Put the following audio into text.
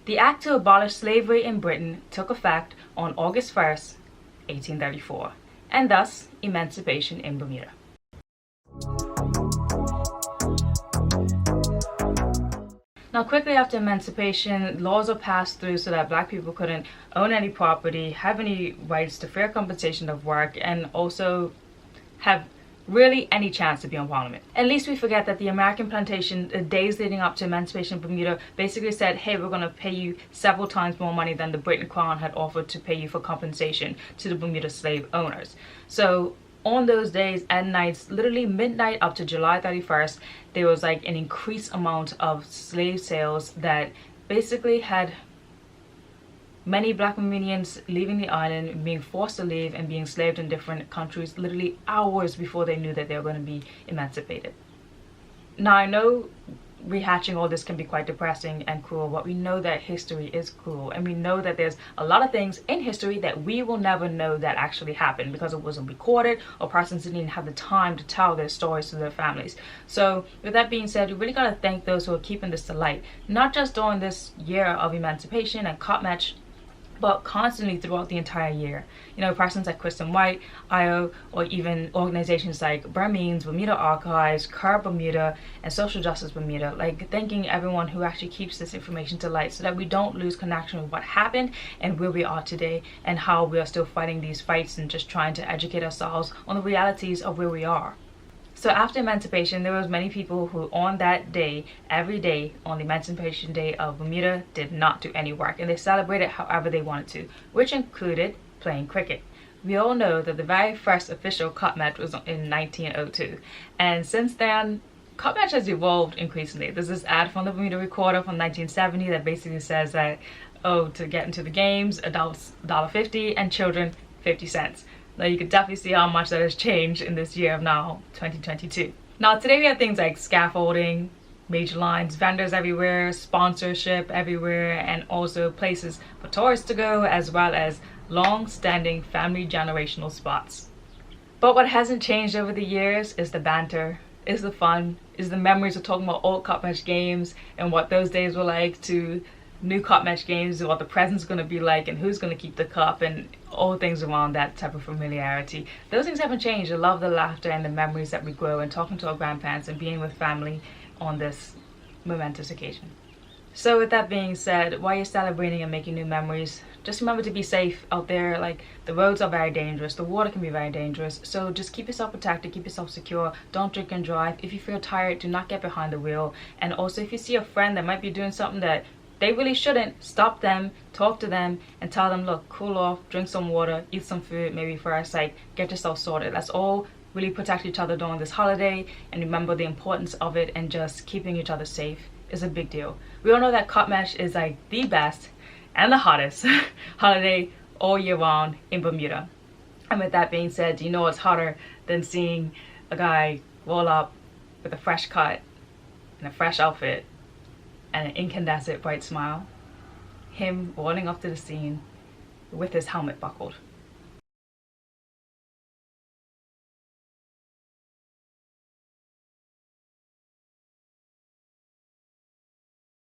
The act to abolish slavery in Britain took effect on August 1st, 1834, and thus emancipation in Bermuda. Now, quickly after emancipation, laws were passed through so that black people couldn't own any property, have any rights to fair compensation of work, and also have really any chance to be on parliament. At least we forget that the American plantation, the days leading up to emancipation in Bermuda, basically said, hey, we're going to pay you several times more money than the British Crown had offered to pay you for compensation to the Bermuda slave owners. So on those days and nights, literally midnight up to July 31st, there was like an increased amount of slave sales that basically had many black Bermudians leaving the island, being forced to leave and being enslaved in different countries literally hours before they knew that they were going to be emancipated. Now, I know rehatching all this can be quite depressing and cruel, but we know that history is cruel, and we know that there's a lot of things in history that we will never know that actually happened because it wasn't recorded, or persons didn't even have the time to tell their stories to their families. So with that being said, we really got to thank those who are keeping this to light, not just during this year of emancipation and cupmatch, but constantly throughout the entire year. You know, persons like Kristin White, HTO, or even organizations like Bermuda Archives, Curb Bermuda, and Social Justice Bermuda, like thanking everyone who actually keeps this information to light so that we don't lose connection with what happened and where we are today, and how we are still fighting these fights and just trying to educate ourselves on the realities of where we are. So after emancipation, there was many people who on that day, every day on the emancipation day of Bermuda, did not do any work, and they celebrated however they wanted to, which included playing cricket. We all know that the very first official cup match was in 1902, and since then cup match has evolved increasingly. There's this ad from the Bermuda Recorder from 1970 that basically says that, oh, to get into the games, adults $1.50 and children 50 cents. Now you can definitely see how much that has changed in this year of now 2022. Now today we have things like scaffolding, major lines, vendors everywhere, sponsorship everywhere, and also places for tourists to go, as well as long-standing family generational spots. But what hasn't changed over the years is the banter, is the fun, is the memories of talking about old cup match games and what those days were like, to new cup match games, what the present's going to be like, and who's going to keep the cup, and all things around that type of familiarity. Those things haven't changed. I love the laughter and the memories that we grow and talking to our grandparents and being with family on this momentous occasion. So with that being said, while you're celebrating and making new memories, just remember to be safe out there. Like, the roads are very dangerous, the water can be very dangerous, so just keep yourself protected, keep yourself secure, don't drink and drive. If you feel tired, do not get behind the wheel. And also, if you see a friend that might be doing something that they really shouldn't, stop them, talk to them, and tell them, look, cool off, drink some water, eat some food, maybe first, like, get yourself sorted. Let's all really protect each other during this holiday, and remember the importance of it, and just keeping each other safe is a big deal. We all know that cup match is like the best and the hottest holiday all year round in Bermuda. And with that being said, you know what's hotter than seeing a guy roll up with a fresh cut and a fresh outfit and an incandescent bright smile? Him rolling up to the scene with his helmet buckled.